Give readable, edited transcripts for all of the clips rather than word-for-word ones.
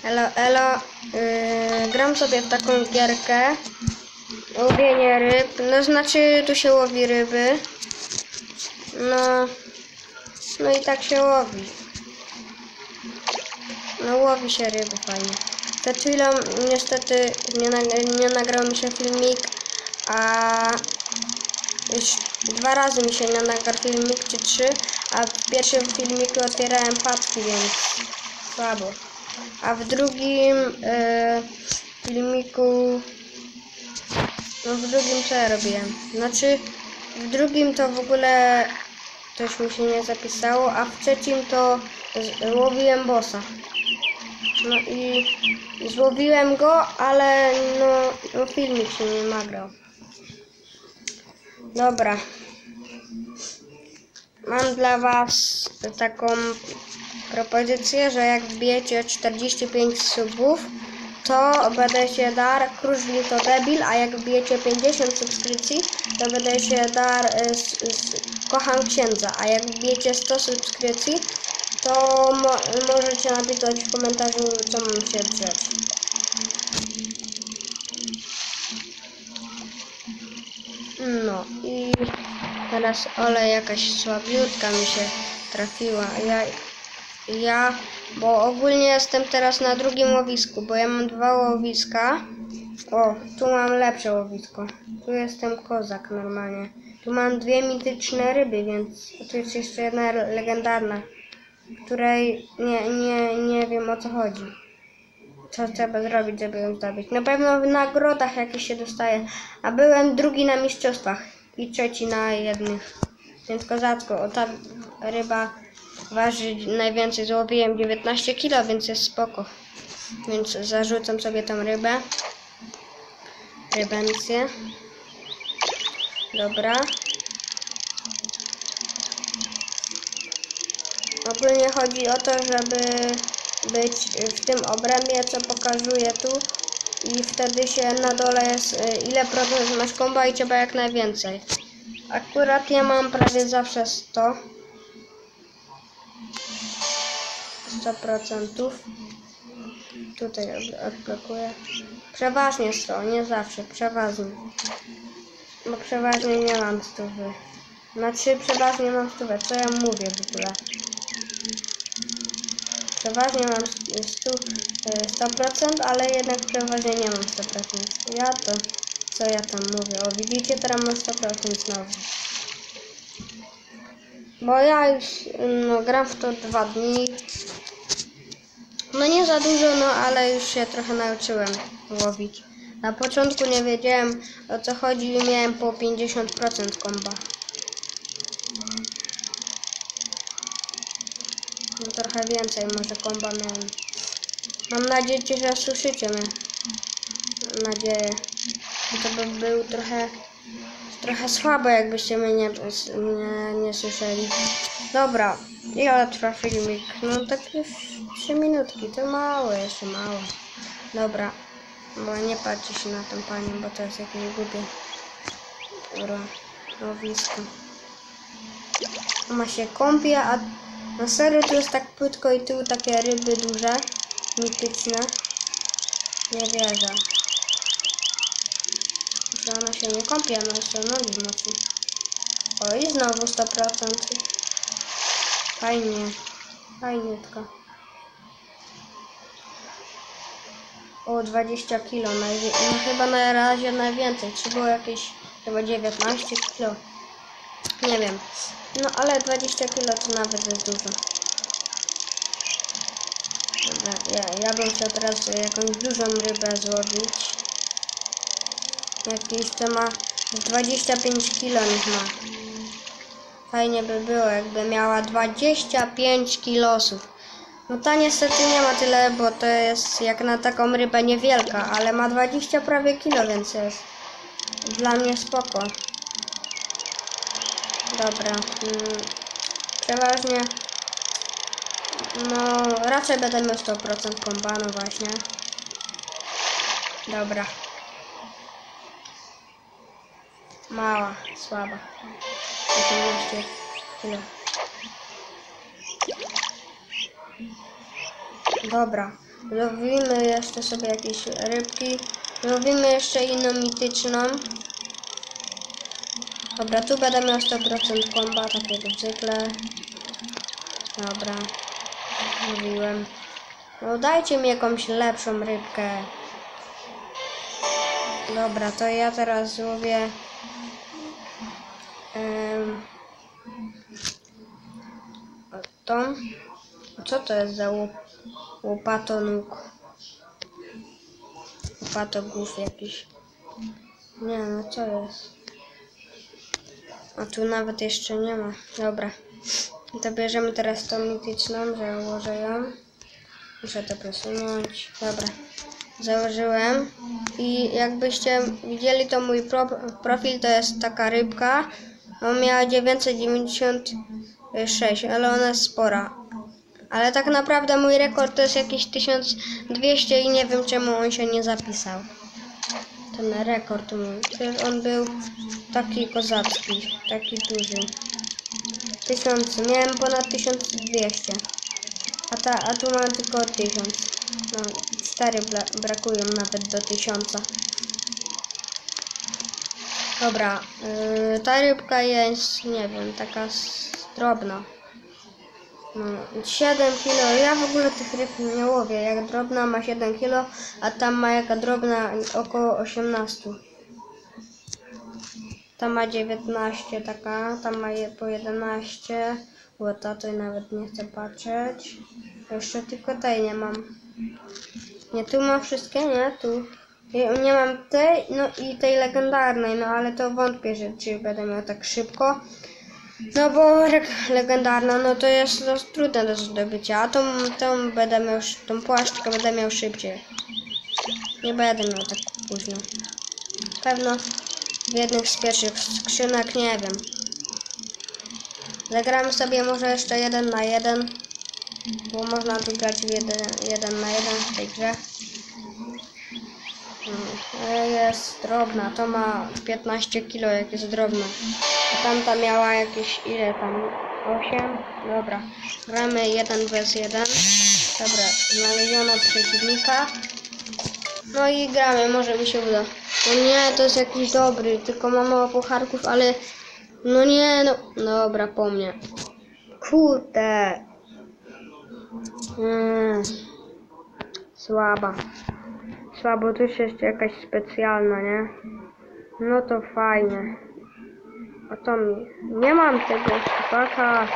Elo, elo. Gram sobie w taką gierkę. Łowienie ryb. No znaczy tu się łowi ryby. No i tak się łowi. No łowi się ryby fajnie. Przed chwilą niestety nie nagrał mi się filmik, a już 2 razy mi się nie nagrał filmik, czy 3, a w pierwszym filmiku otwierałem paczki, więc słabo. A w drugim filmiku, no w drugim co ja robiłem? Znaczy w drugim to w ogóle coś mi się nie zapisało, a w trzecim to łowiłem bossa. No i złowiłem go, ale no filmik się nie nagrał. Dobra. Mam dla was taką propozycję, że jak wbijecie 45 subów, to będę się dar Kruszwil to debil, a jak wbijecie 50 subskrypcji, to będę się dar kocham księdza, a jak wbijecie 100 subskrypcji, to możecie napisać w komentarzu, co mam się drzeć. No i teraz jakaś słabiutka mi się trafiła. Bo ogólnie jestem teraz na drugim łowisku, bo ja mam 2 łowiska. O, tu mam lepsze łowisko. Tu jestem kozak normalnie. Tu mam 2 mityczne ryby, więc tu jest jeszcze jedna legendarna, której nie wiem o co chodzi. Co trzeba zrobić, żeby ją zdobyć. Na pewno w nagrodach jakieś się dostaje. A byłem drugi na mistrzostwach i trzeci na jednych. Więc kozacko. O, ta ryba waży najwięcej. Złowiłem 19 kg, więc jest spoko. Więc zarzucam sobie tą rybę. Rybencję. Dobra. Ogólnie chodzi o to, żeby być w tym obrębie, co pokazuję tu, i wtedy się na dole jest ile procent masz komba i trzeba jak najwięcej. Akurat ja mam prawie zawsze 100%. Tutaj odblokuję. Przeważnie 100, nie zawsze, przeważnie. Bo przeważnie nie mam 100. Znaczy przeważnie mam 100, co ja mówię w ogóle. Przeważnie mam 100%, ale jednak przeważnie nie mam 100%. Co ja tam mówię? O, widzicie, teraz mam 100% znowu. Bo ja już gram w to 2 dni. No nie za dużo, no ale już się trochę nauczyłem łowić. Na początku nie wiedziałem o co chodzi i miałem po 50% komba. No trochę więcej może komba miałem. Mam nadzieję, że słyszycie mnie. Mam nadzieję. To by był trochę słabo, jakbyście mnie nie słyszeli. Dobra, ile trwa filmik? No tak już 3 minutki, to mało, jeszcze mało. Dobra, bo nie patrzcie się na tą panią, bo to jest jakieś głupie. Dobra, łowisko. Ona się kąpie, a na serio tu jest tak płytko i tu takie ryby duże, mityczne. Nie wierzę. Że ona się nie kąpie, ona jeszcze nogi mocy. O, i znowu 100%. Fajnie. Fajniutka. O, 20 kg. No chyba na razie najwięcej. Czy było jakieś chyba 19 kg. Nie wiem. No ale 20 kg to nawet jest dużo. Dobra, ja bym chciał teraz jakąś dużą rybę złowić. Jakiś to ma 25 kg niech ma. Fajnie by było, jakby miała 25 kilosów. No ta niestety nie ma tyle, bo to jest jak na taką rybę niewielka, ale ma 20 prawie kilo, więc jest dla mnie spoko. Dobra. Przeważnie no raczej będę miał 100% komba, no właśnie. Dobra. Mała, słaba. 18 kilo. Dobra, łowimy jeszcze sobie jakieś rybki. Łowimy jeszcze inną mityczną. Dobra, tu będę miał 100% komba, tak jak zwykle. Dobra, mówiłem. No dajcie mi jakąś lepszą rybkę. Dobra, to ja teraz złowię tą. Co to jest za łopatonóg? Łopatogłów jakiś. Nie no, co jest? A tu nawet jeszcze nie ma. Dobra. To bierzemy teraz tą mityczną, założę ją. Muszę to przesunąć. Dobra. Założyłem. I jakbyście widzieli, to mój profil to jest taka rybka. On miała 996, ale ona jest spora. Ale tak naprawdę mój rekord to jest jakieś 1200 i nie wiem czemu on się nie zapisał. Ten rekord mój. Przecież on był taki kozacki, taki duży. 1000, miałem ponad 1200. A tu mam tylko 1000. No, 4 brakują nawet do 1000. Dobra, ta rybka jest, nie wiem, taka drobna. No, 7 kg. Ja w ogóle tych ryb nie łowię. Jak drobna ma 7 kg, a tam ma jaka drobna około 18. Ta ma 19 taka, tam ma po 11. Bo tato nawet nie chcę patrzeć. Jeszcze tylko tej nie mam. Nie, tu mam wszystkie, nie? Tu. Nie mam tej, no i tej legendarnej, no ale to wątpię, że czy będę miał tak szybko. No bo legendarna, no to jest trudne do zdobycia, a tą będę miał, tą płaszczkę będę miał szybciej. Nie będę miał tak późno. Pewno w jednych z pierwszych skrzynek, nie wiem. Zagramy sobie może jeszcze 1 na 1, bo można tu grać w 1 na 1 w tej grze. Jest drobna, to ma 15 kg, jak jest drobna. A tamta miała jakieś, ile tam? 8? Dobra, gramy 1 vs 1. Dobra, znaleziono przeciwnika. No i gramy, może mi się uda. No nie, to jest jakiś dobry, tylko ma mało pucharków, ale... No nie, no... Dobra, po mnie. Kurde. Słaba. Słabo, tu jest jeszcze jakaś specjalna, nie? No to fajnie. A to mi... Nie mam tego chłopaka.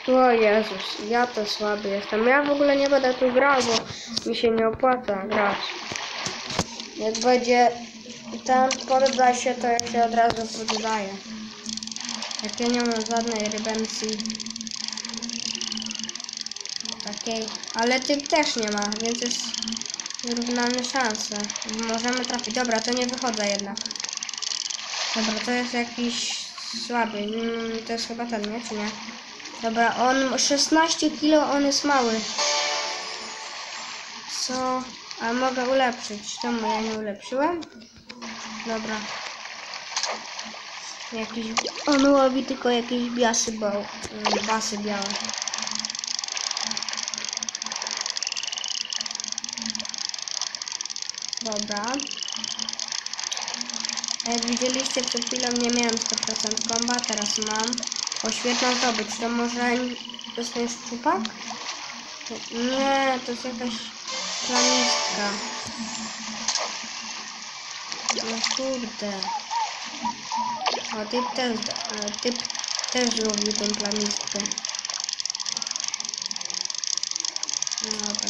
O Jezus, ja to słaby jestem. Ja w ogóle nie będę tu grał, bo mi się nie opłaca grać. Jak będzie ten poddaj się, to ja się od razu poddaję. Jak ja nie mam żadnej rybencji takiej, ale typ też nie ma, więc jest wyrównane szanse. Możemy trafić. Dobra, to nie wychodzę jednak. Dobra, to jest jakiś słaby. To jest chyba ten, nie? Czy nie? Dobra, on 16 kg, on jest mały. Co? A mogę ulepszyć. Czemu ja nie ulepszyłem? Dobra. Jakiś... On łowi tylko jakieś basy białe. Dobra. Jak widzieliście przed chwilą, nie miałem 100% komba, teraz mam. O, świetna zdobycz. To może... To jest ten szczupak? Nie, to jest jakaś plamistka. No kurde. O, typ też lubił tą plamistkę. Dobra.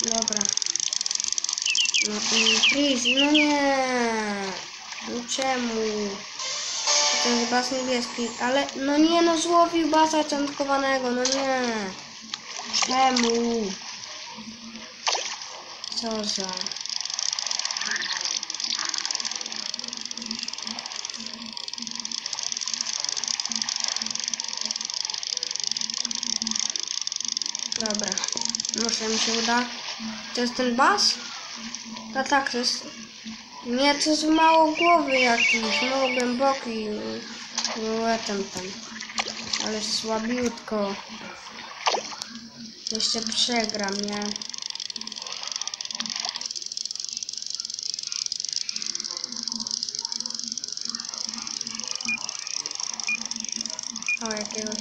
Dobra. No i freeze, no nie. No czemu? To jest bas niebieski, ale no nie, no złowił basa czątkowanego, no nie. Czemu? Co za... Dobra, może mi się uda. To jest ten bas? No tak, to jest... Nie, to jest mało głowy jakiś, mało głęboki. No ten. Ale słabiutko. Jeszcze przegram, nie? O, jakiegoś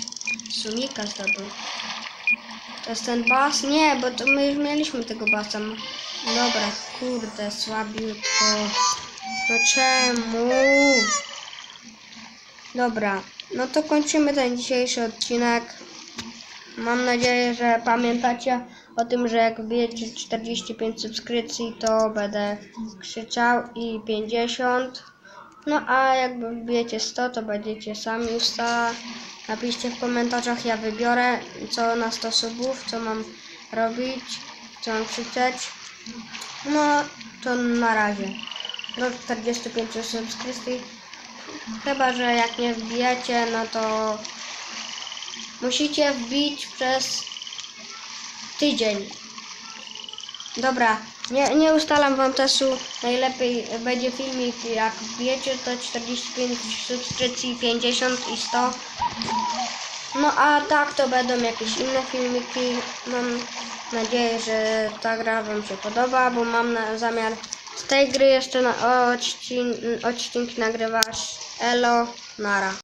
sunika zdobył. To jest ten bas? Nie, bo to my już mieliśmy tego basa. Dobra, kurde, słabiutko. No czemu? Dobra, no to kończymy ten dzisiejszy odcinek. Mam nadzieję, że pamiętacie o tym, że jak wbijecie 45 subskrypcji, to będę krzyczał i 50. No a jak wbijecie 100, to będziecie sami ustalać. Napiszcie w komentarzach, ja wybiorę co na 100 subów, co mam robić, co mam krzyczeć. No to na razie. Do 45 subskrypcji. Chyba że jak nie wbijecie, no to musicie wbić przez tydzień. Dobra, nie ustalam wam czasu. Najlepiej będzie filmik, jak wbijecie to 45 subskrypcji, 50 i 100. No a tak to będą jakieś inne filmiki. Mam nadzieję, że ta gra wam się podoba, bo mam zamiar z tej gry jeszcze odcinki nagrywać. Elo, nara.